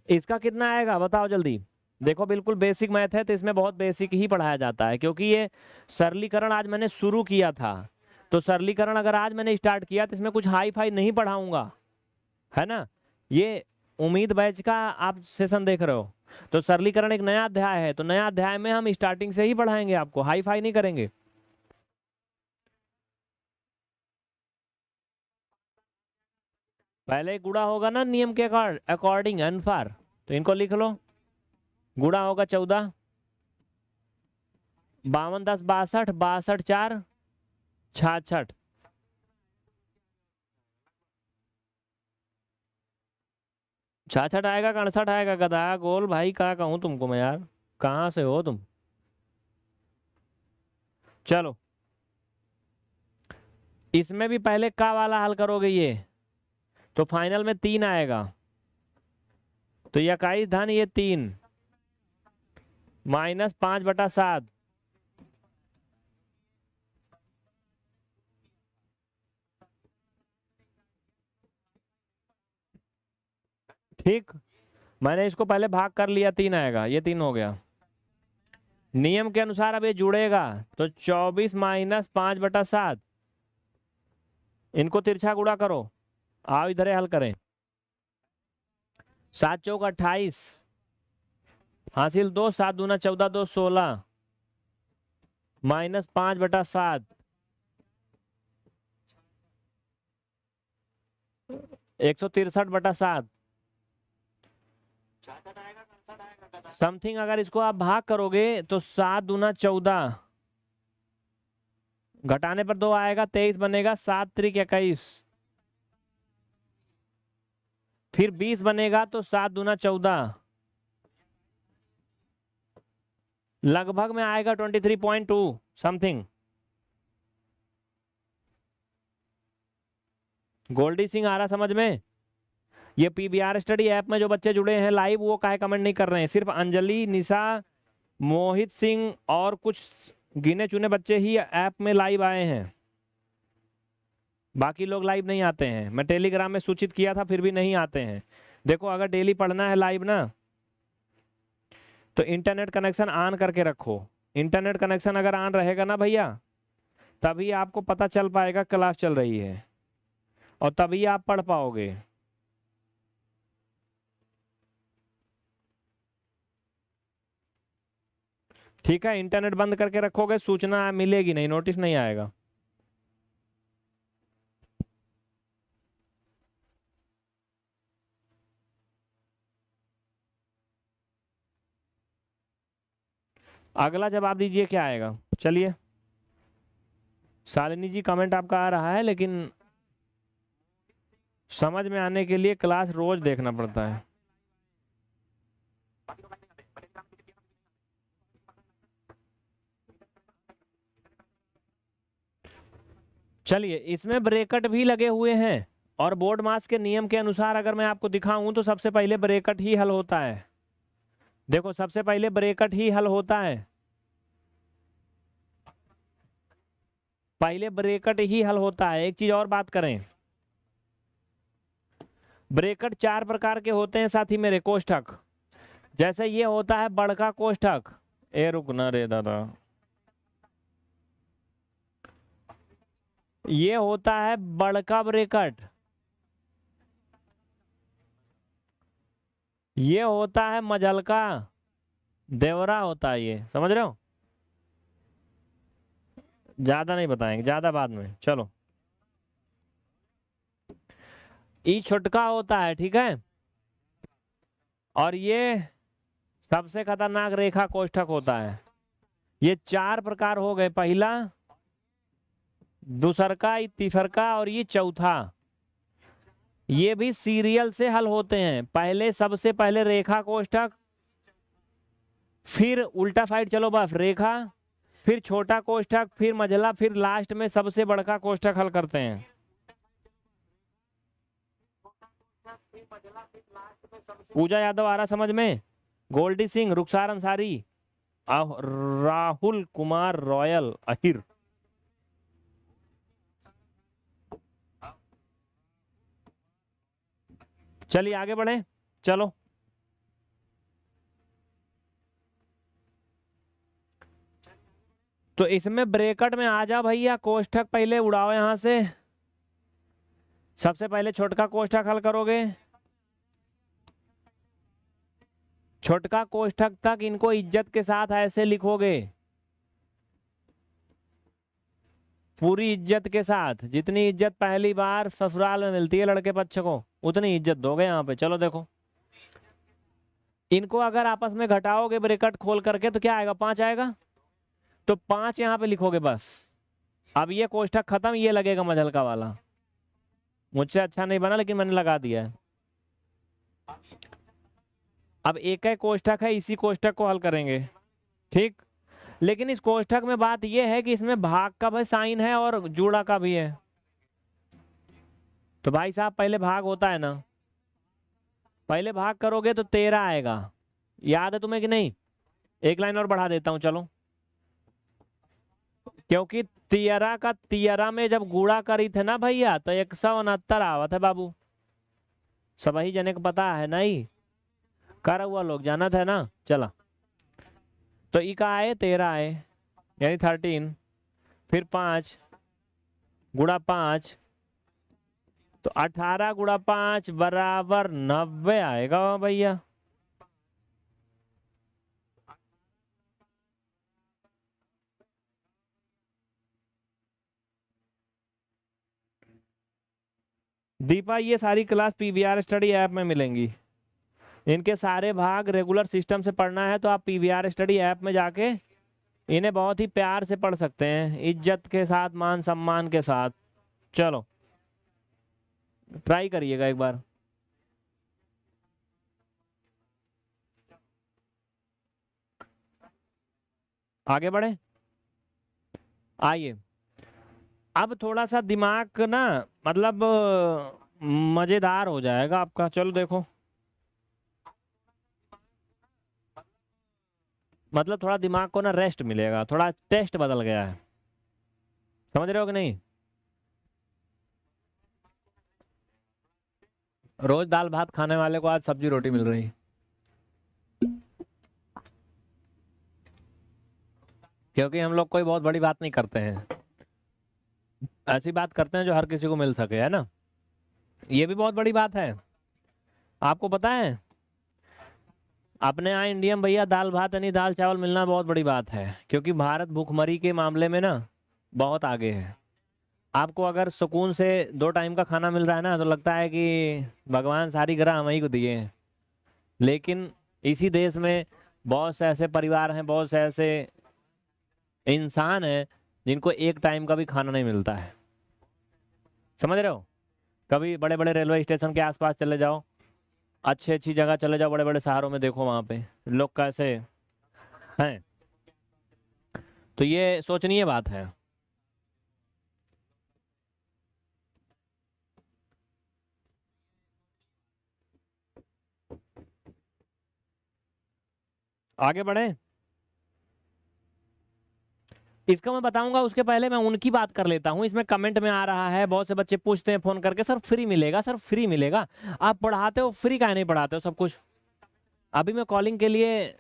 S1: इसका कितना आएगा बताओ जल्दी। देखो बिल्कुल बेसिक मैथ है तो इसमें बहुत बेसिक ही पढ़ाया जाता है, क्योंकि ये सरलीकरण आज मैंने शुरू किया था। तो सरलीकरण अगर आज मैंने स्टार्ट किया तो इसमें कुछ हाई फाई नहीं पढ़ाऊंगा, है ना। ये उम्मीद बैच का आप सेशन देख रहे हो, तो सरलीकरण एक नया अध्याय है, तो नया अध्याय में हम स्टार्टिंग से ही पढ़ाएंगे आपको, हाई फाई नहीं करेंगे। पहले गुणा होगा ना नियम के अकॉर्डिंग अनुसार, तो इनको लिख लो। गुणा होगा 14, 52 10 62, 62 4 66। छाछठ आएगा 68 आएगा गधा गोल भाई, क्या कहूं तुमको मैं यार, कहाँ से हो तुम। चलो इसमें भी पहले का वाला हल करोगे ये, तो फाइनल में 3 आएगा, तो 21 धन ये 3 माइनस 5/7। ठीक, मैंने इसको पहले भाग कर लिया, 3 आएगा, ये 3 हो गया। नियम के अनुसार अब ये जुड़ेगा, तो 24 माइनस 5/7, इनको तिरछा गुणा करो। आओ इधर हल करें। 7 चौक 28 हासिल 2, 7 दूना 14 2 16 माइनस 5/7, 163/7 समथिंग। अगर इसको आप भाग करोगे तो 7 दूना 14, घटाने पर 2 आएगा, 23 बनेगा, 7 त्रिक 21, फिर 20 बनेगा, तो 7 दूना 14, लगभग में आएगा 23.2 समथिंग। गोल्डी सिंह आ रहा समझ में। ये पीबीआर स्टडी ऐप में जो बच्चे जुड़े हैं लाइव, वो काहे कमेंट नहीं कर रहे हैं, सिर्फ अंजलि, निशा, मोहित सिंह और कुछ गिने चुने बच्चे ही ऐप में लाइव आए हैं, बाकी लोग लाइव नहीं आते हैं। मैं टेलीग्राम में सूचित किया था फिर भी नहीं आते हैं। देखो अगर डेली पढ़ना है लाइव ना, तो इंटरनेट कनेक्शन ऑन करके रखो। इंटरनेट कनेक्शन अगर ऑन रहेगा ना भैया, तभी आपको पता चल पाएगा क्लास चल रही है, और तभी आप पढ़ पाओगे। ठीक है, इंटरनेट बंद करके रखोगे, सूचना मिलेगी नहीं, नोटिस नहीं आएगा। अगला जवाब दीजिए क्या आएगा। चलिए शालिनी जी कमेंट आपका आ रहा है, लेकिन समझ में आने के लिए क्लास रोज देखना पड़ता है। चलिए इसमें ब्रैकेट भी लगे हुए हैं, और बोर्ड मास के नियम के अनुसार अगर मैं आपको दिखाऊं तो सबसे पहले ब्रैकेट ही हल होता है। देखो सबसे पहले ब्रैकेट ही हल होता है, पहले ब्रैकेट ही हल होता है। एक चीज और बात करें, ब्रैकेट 4 प्रकार के होते हैं साथी मेरे, कोष्ठक। जैसे ये होता है बड़का कोष्ठक, ए रुकना रे दादा, ये होता है बड़का ब्रैकेट, ये होता है मजलका, देवरा होता है, ये समझ रहे हो। ज्यादा नहीं बताएंगे, ज्यादा बाद में। चलो ई छोटका होता है, ठीक है, और ये सबसे खतरनाक रेखा कोष्ठक होता है। ये 4 प्रकार हो गए, पहला, दूसरका, तीसरका और ये चौथा। ये भी सीरियल से हल होते हैं, पहले सबसे पहले रेखा कोष्ठक, फिर उल्टा साइड चलो बस रेखा, फिर छोटा कोष्ठक, फिर मझला, फिर लास्ट में सबसे बड़का कोष्ठक हल करते हैं। पूजा यादव आ रहा समझ में, गोल्डी सिंह, रुखसार अंसारी, राहुल कुमार रॉयल अहिर। चलिए आगे बढ़े, चलो। तो इसमें ब्रैकेट में आ जा भैया, कोष्ठक पहले उड़ाओ यहां से। सबसे पहले छोटका कोष्ठक हल करोगे, छोटका कोष्ठक तक इनको इज्जत के साथ ऐसे लिखोगे, पूरी इज्जत के साथ। जितनी इज्जत पहली बार ससुराल में मिलती है लड़के पक्ष को, उतनी इज्जत दोगे यहाँ पे। चलो देखो, इनको अगर आपस में घटाओगे ब्रैकेट खोल करके तो क्या आएगा, 5 आएगा। तो 5 यहाँ पे लिखोगे बस। अब ये कोष्ठक खत्म, ये लगेगा मझलका वाला। मुझसे अच्छा नहीं बना लेकिन मैंने लगा दिया है। अब एक ही कोष्ठक है, इसी कोष्ठक को हल करेंगे, ठीक। लेकिन इस कोष्ठक में बात यह है कि इसमें भाग का भी साइन है और जोड़ा का भी है। तो भाई साहब पहले भाग होता है ना, पहले भाग करोगे तो 13 आएगा। याद है तुम्हें कि नहीं? एक लाइन और बढ़ा देता हूं, चलो। क्योंकि 13 का 13 में जब गुणा करी थे ना भैया तो 169 आवत है बाबू। सभी जने को पता है नहीं, कर हुआ लोग जाना था ना। चला, तो ई का आए 13 आए यानी 13, फिर 5 गुणा 5, तो 18 गुणा 5 बराबर 90 आएगा भैया। दीपा, ये सारी क्लास पीवीआर स्टडी ऐप में मिलेंगी। इनके सारे भाग रेगुलर सिस्टम से पढ़ना है तो आप पीवीआर स्टडी ऐप में जाके इन्हें बहुत ही प्यार से पढ़ सकते हैं, इज्जत के साथ, मान सम्मान के साथ। चलो ट्राई करिएगा एक बार। आगे बढ़े, आइए। अब थोड़ा सा दिमाग ना मतलब मजेदार हो जाएगा आपका। चलो देखो, मतलब थोड़ा दिमाग को ना रेस्ट मिलेगा, थोड़ा टेस्ट बदल गया है। समझ रहे हो कि नहीं? रोज दाल भात खाने वाले को आज सब्जी रोटी मिल रही, क्योंकि हम लोग कोई बहुत बड़ी बात नहीं करते हैं, ऐसी बात करते हैं जो हर किसी को मिल सके, है ना। ये भी बहुत बड़ी बात है। आपको पता है अपने यहाँ इंडियन भैया दाल भात यानी दाल चावल मिलना बहुत बड़ी बात है, क्योंकि भारत भूखमरी के मामले में ना बहुत आगे है। आपको अगर सुकून से 2 टाइम का खाना मिल रहा है ना तो लगता है कि भगवान सारी ग्रह हम ही को दिए हैं। लेकिन इसी देश में बहुत से ऐसे परिवार हैं, बहुत से ऐसे इंसान हैं जिनको 1 टाइम का भी खाना नहीं मिलता है। समझ रहे हो? कभी बड़े बड़े रेलवे स्टेशन के आसपास चले जाओ, अच्छी अच्छी जगह चले जाओ, बड़े बड़े शहरों में देखो वहां पे लोग कैसे हैं। तो ये सोचनीय बात है। आगे बढ़े, इसका मैं बताऊंगा उसके पहले मैं उनकी बात कर लेता हूं। इसमें कमेंट में आ रहा है, बहुत से बच्चे पूछते हैं फोन करके, सर फ्री मिलेगा, सर फ्री मिलेगा। आप पढ़ाते हो, फ्री काहे नहीं पढ़ाते हो सब कुछ? अभी मैं कॉलिंग के लिए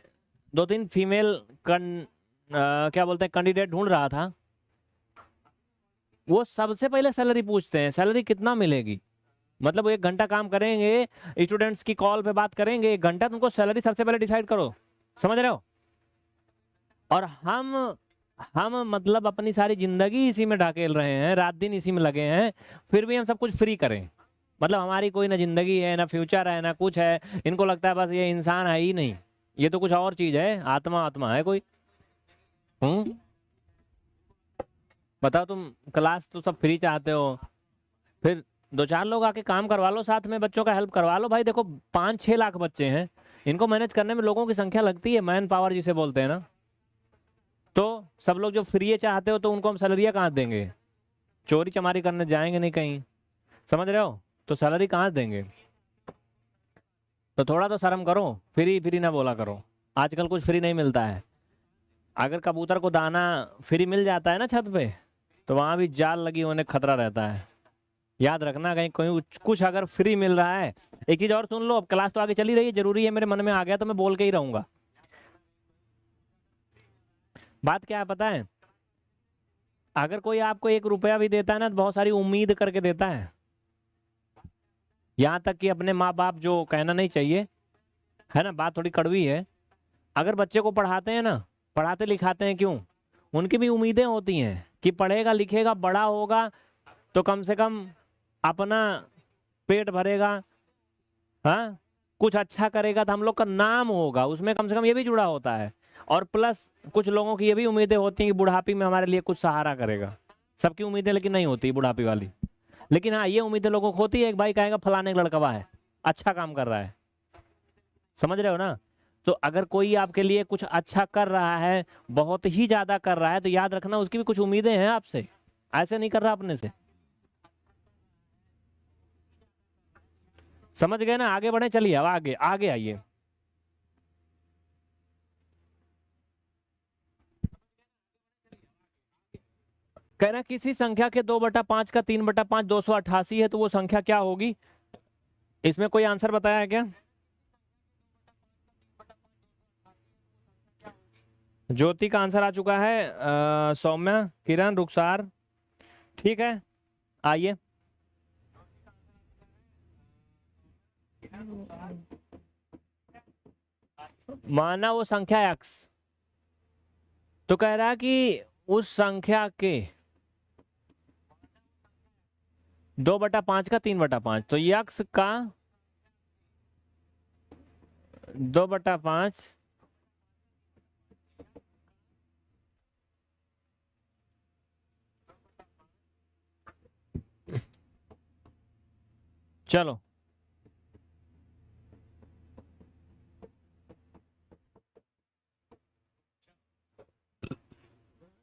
S1: 2-3 फीमेल क्या बोलते हैं कैंडिडेट ढूंढ रहा था। वो सबसे पहले सैलरी पूछते हैं, सैलरी कितना मिलेगी। मतलब वो 1 घंटा काम करेंगे, स्टूडेंट्स की कॉल पे बात करेंगे 1 घंटा, तुमको सैलरी सबसे पहले डिसाइड करो। समझ रहे हो? और हम मतलब अपनी सारी जिंदगी इसी में ढकेल रहे हैं, रात दिन इसी में लगे हैं, फिर भी हम सब कुछ फ्री करें। मतलब हमारी कोई ना जिंदगी है, ना फ्यूचर है, ना कुछ है। इनको लगता है बस ये इंसान है ही नहीं, ये तो कुछ और चीज है, आत्मा आत्मा है कोई। बताओ, तुम क्लास तो सब फ्री चाहते हो, फिर 2-4 लोग आके काम करवा लो, साथ में बच्चों का हेल्प करवा लो। भाई देखो 5-6 लाख बच्चे हैं, इनको मैनेज करने में लोगों की संख्या लगती है, मैन पावर जिसे बोलते हैं ना। तो सब लोग जो फ्री चाहते हो तो उनको हम सैलरियाँ कहाँ देंगे? चोरी चमारी करने जाएंगे नहीं कहीं, समझ रहे हो? तो सैलरी कहाँ देंगे? तो थोड़ा तो शर्म करो, फ्री फ्री ना बोला करो। आजकल कुछ फ्री नहीं मिलता है। अगर कबूतर को दाना फ्री मिल जाता है ना छत पे, तो वहां भी जाल लगी होने खतरा रहता है। याद रखना, कहीं कोई कुछ अगर फ्री मिल रहा है। एक चीज और सुन लो, अब क्लास तो आगे चली रही है, जरूरी है, मेरे मन में आ गया तो मैं बोल के ही रहूंगा। बात क्या है पता है, अगर कोई आपको 1 रुपया भी देता है ना तो बहुत सारी उम्मीद करके देता है। यहाँ तक कि अपने माँ बाप, जो कहना नहीं चाहिए है ना, बात थोड़ी कड़वी है, अगर बच्चे को पढ़ाते हैं ना, पढ़ाते लिखाते हैं क्यों, उनकी भी उम्मीदें होती हैं कि पढ़ेगा लिखेगा बड़ा होगा तो कम से कम अपना पेट भरेगा, हाँ, कुछ अच्छा करेगा तो हम लोग का नाम होगा, उसमें कम से कम ये भी जुड़ा होता है। और प्लस कुछ लोगों की ये भी उम्मीदें होती हैं कि बुढ़ापी में हमारे लिए कुछ सहारा करेगा। सबकी उम्मीदें लेकिन नहीं होती बुढ़ापी वाली। लेकिन हाँ, ये उम्मीदें लोगों को होती है, एक भाई कहेगा फलाने का लड़कवा है, अच्छा काम कर रहा है, समझ रहे हो ना। तो अगर कोई आपके लिए कुछ अच्छा कर रहा है, बहुत ही ज्यादा कर रहा है, तो याद रखना उसकी भी कुछ उम्मीदें हैं आपसे, ऐसे नहीं कर रहा अपने से। समझ गए ना, आगे बढ़े, चलिए अब आगे आगे आइए। कहना किसी संख्या के 2/5 का 3/5 288 है, तो वो संख्या क्या होगी। इसमें कोई आंसर बताया है क्या। ज्योति का आंसर आ चुका है, सौम्या, किरण, रुखसार, ठीक है, आइए। माना वो संख्या x, तो कह रहा है कि उस संख्या के 2/5 का 3/5, तो x का 2/5 चलो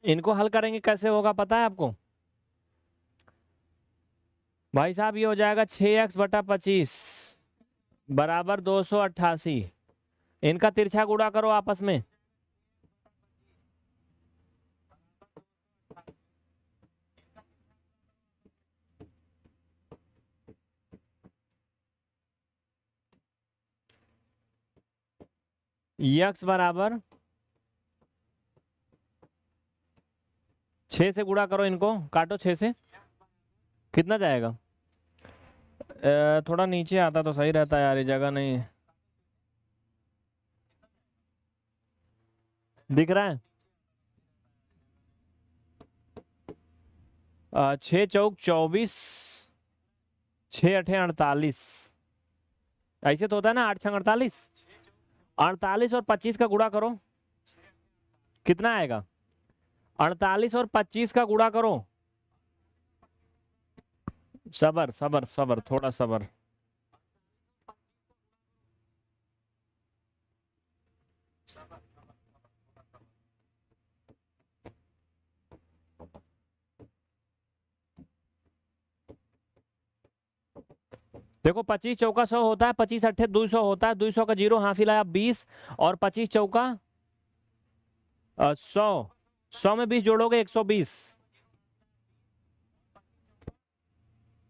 S1: इनको हल करेंगे, कैसे होगा पता है आपको भाई साहब। ये हो जाएगा 6x/25 बराबर 288। इनका तिरछा गुणा करो आपस में, x बराबर 6 से गुणा करो, इनको काटो 6 से, कितना जाएगा। थोड़ा नीचे आता तो सही रहता यार, ये जगह नहीं है। दिख रहा है, 6 चौक 24, 6 अठे 48, ऐसे तो होता है ना, 8 छंग 48, 48 और 25 का गुणा करो, कितना आएगा। 48 और 25 का गुणा करो, सबर सबर सबर, थोड़ा सबर। देखो 25 चौका 100 होता है, 25 अट्ठे 200 होता है, 200 का जीरो हासिल आया 20, और 25 चौका 100, 100 में 20 जोड़ोगे 120,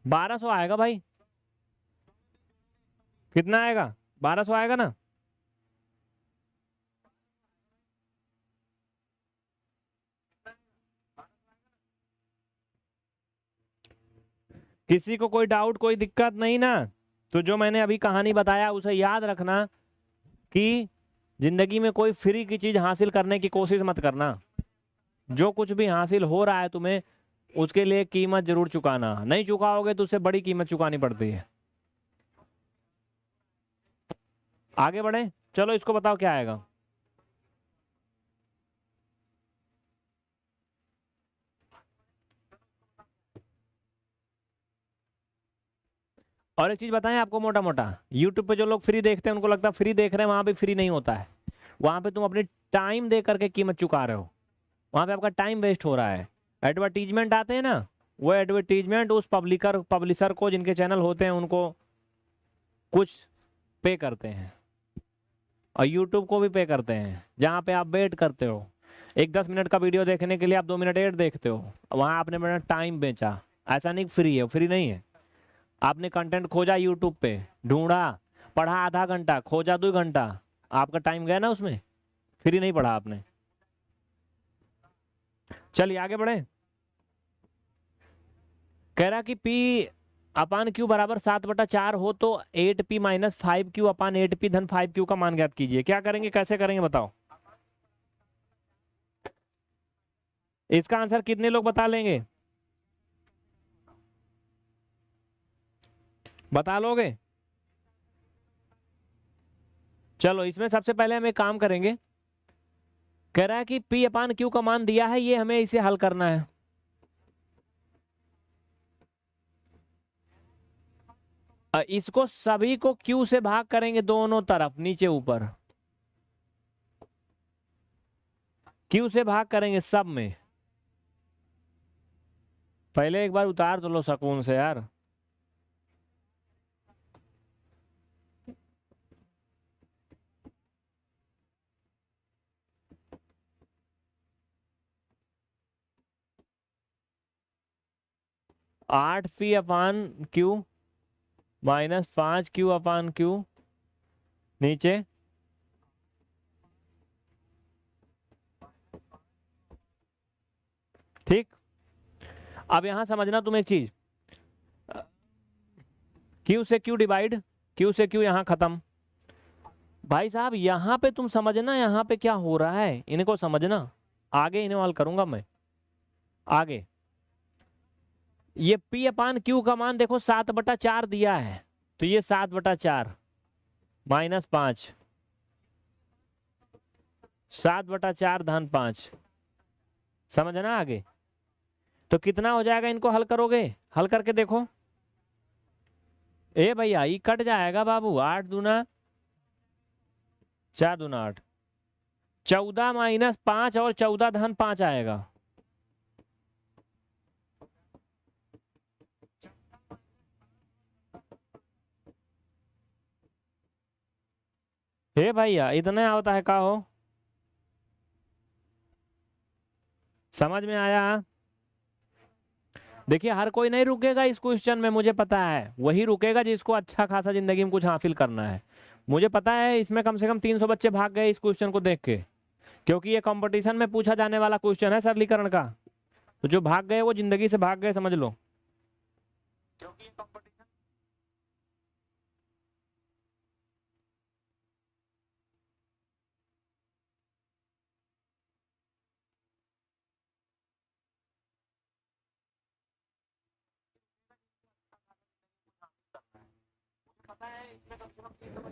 S1: 1200 आएगा भाई। कितना आएगा, 1200 आएगा ना। किसी को कोई डाउट, कोई दिक्कत नहीं ना। तो जो मैंने अभी कहानी बताया उसे याद रखना कि जिंदगी में कोई फ्री की चीज हासिल करने की कोशिश मत करना। जो कुछ भी हासिल हो रहा है तुम्हें, उसके लिए कीमत जरूर चुकाना, नहीं चुकाओगे तो उससे बड़ी कीमत चुकानी पड़ती है। आगे बढ़े, चलो इसको बताओ क्या आएगा। और एक चीज बताएं आपको, मोटा मोटा यूट्यूब पे जो लोग फ्री देखते हैं उनको लगता है फ्री देख रहे हैं, वहां पे फ्री नहीं होता है। वहां पे तुम अपनी टाइम दे करके कीमत चुका रहे हो, वहां पे आपका टाइम वेस्ट हो रहा है। एडवर्टीजमेंट आते हैं ना, वो एडवर्टीजमेंट उस पब्लिशर को, जिनके चैनल होते हैं उनको कुछ पे करते हैं, और यूट्यूब को भी पे करते हैं, जहाँ पे आप वेट करते हो। एक 10 मिनट का वीडियो देखने के लिए आप 2 मिनट एड देखते हो, वहां आपने अपना टाइम बेचा। ऐसा नहीं फ्री है, फ्री नहीं है, आपने कंटेंट खोजा यूट्यूब पे, ढूंढा, पढ़ा आधा घंटा, खोजा 2 घंटा, आपका टाइम गया ना उसमें, फ्री नहीं पढ़ा आपने। चलिए आगे बढ़े। कह रहा कि P अपान Q बराबर 7/4 हो तो 8P माइनस 5Q अपान 8P धन 5Q का मान ज्ञात कीजिए। क्या करेंगे, कैसे करेंगे बताओ। इसका आंसर कितने लोग बता लेंगे, बता लोगे? चलो इसमें सबसे पहले हम एक काम करेंगे। कह रहा है कि P अपान Q का मान दिया है, ये हमें इसे हल करना है। इसको सभी को Q से भाग करेंगे, दोनों तरफ, नीचे ऊपर Q से भाग करेंगे सब में। पहले एक बार उतार तो लो सुकून से यार। आठ P अपान Q माइनस 5Q अपान Q नीचे, ठीक। अब यहां समझना तुम एक चीज, Q से Q डिवाइड, Q से Q यहां खत्म। भाई साहब यहां पे तुम समझना, यहां पे क्या हो रहा है इनको समझना, आगे इन्हें हल करूंगा मैं आगे। ये P अपान Q का मान देखो 7/4 दिया है, तो ये 7/4 माइनस 5, 7/4 धन 5, समझना आगे। तो कितना हो जाएगा, इनको हल करोगे, हल करके देखो। ए भैया ये कट जाएगा बाबू, 8 दूना 4 दूना 8, 14 माइनस 5 और 14 धन 5 आएगा। हे भैया इतने होता है का हो, समझ में आया? देखिए हर कोई नहीं रुकेगा इस क्वेश्चन में, मुझे पता है, वही रुकेगा जिसको अच्छा खासा जिंदगी में कुछ हासिल करना है। मुझे पता है इसमें कम से कम 300 बच्चे भाग गए इस क्वेश्चन को देख के, क्योंकि ये कंपटीशन में पूछा जाने वाला क्वेश्चन है सरलीकरण का। तो जो भाग गए वो जिंदगी से भाग गए, समझ लो।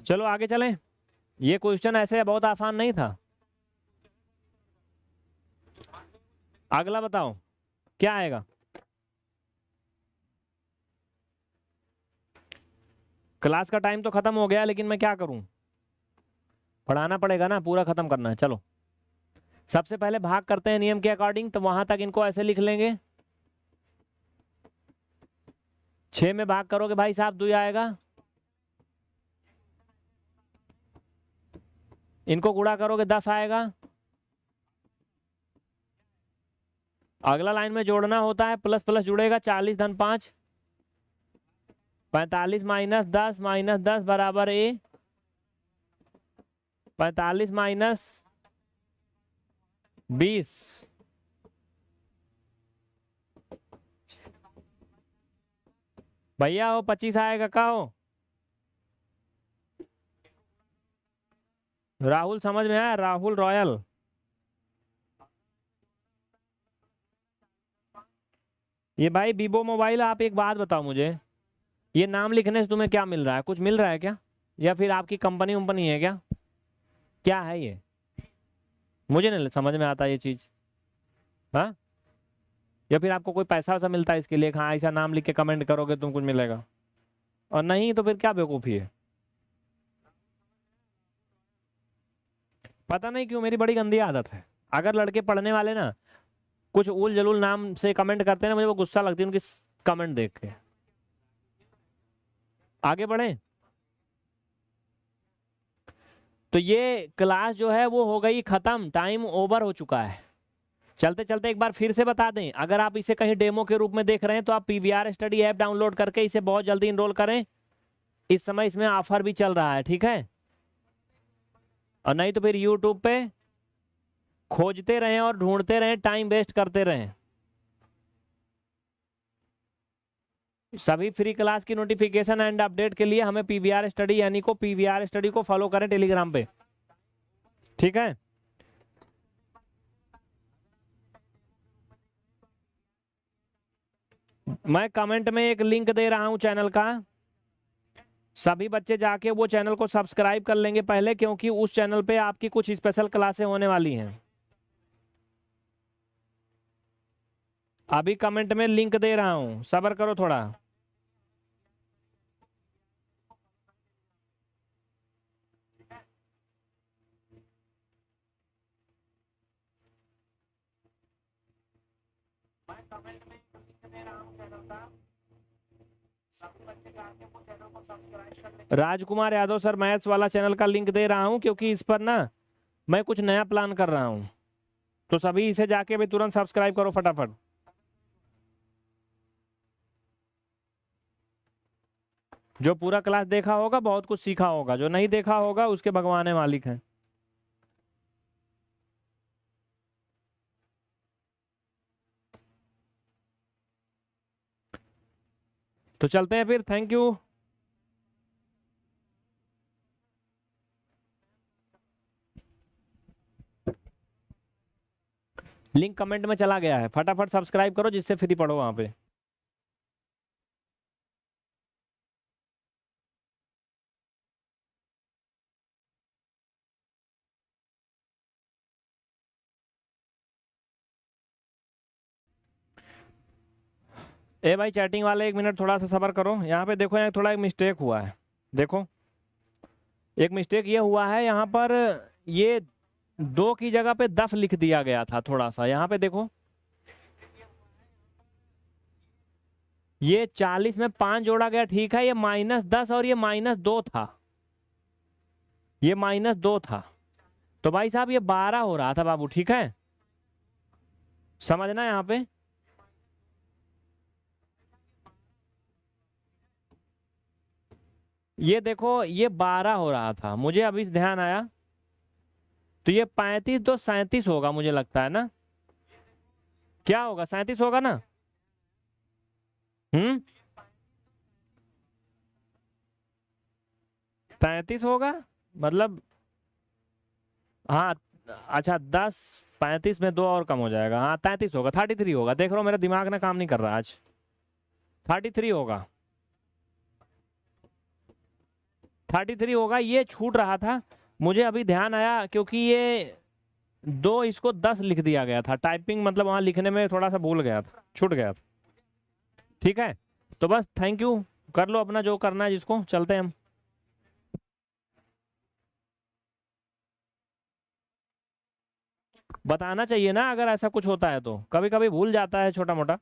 S1: चलो आगे चलें। ये क्वेश्चन ऐसे बहुत आसान नहीं था। अगला बताओ क्या आएगा। क्लास का टाइम तो खत्म हो गया, लेकिन मैं क्या करूं, पढ़ाना पड़ेगा ना, पूरा खत्म करना है। चलो सबसे पहले भाग करते हैं नियम के अकॉर्डिंग, तो वहां तक इनको ऐसे लिख लेंगे। 6 में भाग करोगे भाई साहब 2 आएगा, इनको गुणा करोगे 10 आएगा। अगला लाइन में जोड़ना होता है, प्लस प्लस जुड़ेगा, 40 धन 5, 45 माइनस 10 बराबर A, 45 माइनस 20, भैया हो 25 आएगा का हो। राहुल समझ में आया, राहुल रॉयल। ये भाई वीवो मोबाइल, आप एक बात बताओ मुझे, ये नाम लिखने से तुम्हें क्या मिल रहा है, कुछ मिल रहा है क्या, या फिर आपकी कंपनी वंपनी है क्या, क्या है ये, मुझे नहीं समझ में आता ये चीज। हाँ, या फिर आपको कोई पैसा वैसा मिलता है इसके लिए, हाँ ऐसा नाम लिख के कमेंट करोगे तुम कुछ मिलेगा, और नहीं तो फिर क्या बेवकूफ़ी है। पता नहीं क्यों मेरी बड़ी गंदी आदत है, अगर लड़के पढ़ने वाले ना कुछ उल जलूल नाम से कमेंट करते हैं ना, मुझे वो गुस्सा लगती है उनकी कमेंट देख के। आगे बढ़े। तो ये क्लास जो है वो हो गई खत्म, टाइम ओवर हो चुका है। चलते चलते एक बार फिर से बता दें, अगर आप इसे कहीं डेमो के रूप में देख रहे हैं तो आप पीवीआर स्टडी ऐप डाउनलोड करके इसे बहुत जल्दी इनरोल करें। इस समय इसमें ऑफर भी चल रहा है, ठीक है। और नहीं तो फिर यूट्यूब पे खोजते रहें और ढूंढते रहें, टाइम वेस्ट करते रहें। सभी फ्री क्लास की नोटिफिकेशन एंड अपडेट के लिए हमें पीवीआर स्टडी यानी को पीवीआर स्टडी को फॉलो करें टेलीग्राम पे, ठीक है। मैं कमेंट में एक लिंक दे रहा हूं चैनल का, सभी बच्चे जाके वो चैनल को सब्सक्राइब कर लेंगे पहले, क्योंकि उस चैनल पे आपकी कुछ स्पेशल क्लासें होने वाली हैं। अभी कमेंट में लिंक दे रहा हूं, सब्र करो थोड़ा। राजकुमार यादव सर, मैथ्स वाला चैनल का लिंक दे रहा हूं, क्योंकि इस पर ना मैं कुछ नया प्लान कर रहा हूं, तो सभी इसे जाके भी तुरंत सब्सक्राइब करो फटाफट। जो पूरा क्लास देखा होगा बहुत कुछ सीखा होगा, जो नहीं देखा होगा उसके भगवान मालिक हैं। तो चलते हैं फिर, थैंक यू। लिंक कमेंट में चला गया है, फटाफट सब्सक्राइब करो जिससे फ्री पढ़ो वहां पे। ए भाई चैटिंग वाले, एक मिनट थोड़ा सा सब्र करो। यहाँ पे देखो, यहाँ थोड़ा एक मिस्टेक हुआ है। देखो एक मिस्टेक ये हुआ है, यहाँ पर ये 2 की जगह पे 10 लिख दिया गया था थोड़ा सा। यहाँ पे देखो, ये 40 में 5 जोड़ा गया, ठीक है। ये -10 और ये -2 था, ये -2 था। तो भाई साहब ये 12 हो रहा था बाबू, ठीक है, समझना यहाँ पे। ये देखो ये 12 हो रहा था, मुझे अभी ध्यान आया। तो ये 35 तो 37 होगा मुझे लगता है ना। क्या होगा, 37 होगा ना। 33 होगा मतलब, हाँ। अच्छा 10 35 में 2 और कम हो जाएगा, हाँ 33 होगा, 33 होगा। देख रहा हूँ मेरा दिमाग ना काम नहीं कर रहा आज। 33 होगा, 33 होगा। ये छूट रहा था, मुझे अभी ध्यान आया, क्योंकि ये 2 इसको 10 लिख दिया गया था। टाइपिंग मतलब वहां लिखने में थोड़ा सा भूल गया था, छूट गया था, ठीक है। तो बस थैंक यू, कर लो अपना जो करना है, जिसको चलते हैं हम। बताना चाहिए ना, अगर ऐसा कुछ होता है तो कभी कभी भूल जाता है छोटा मोटा।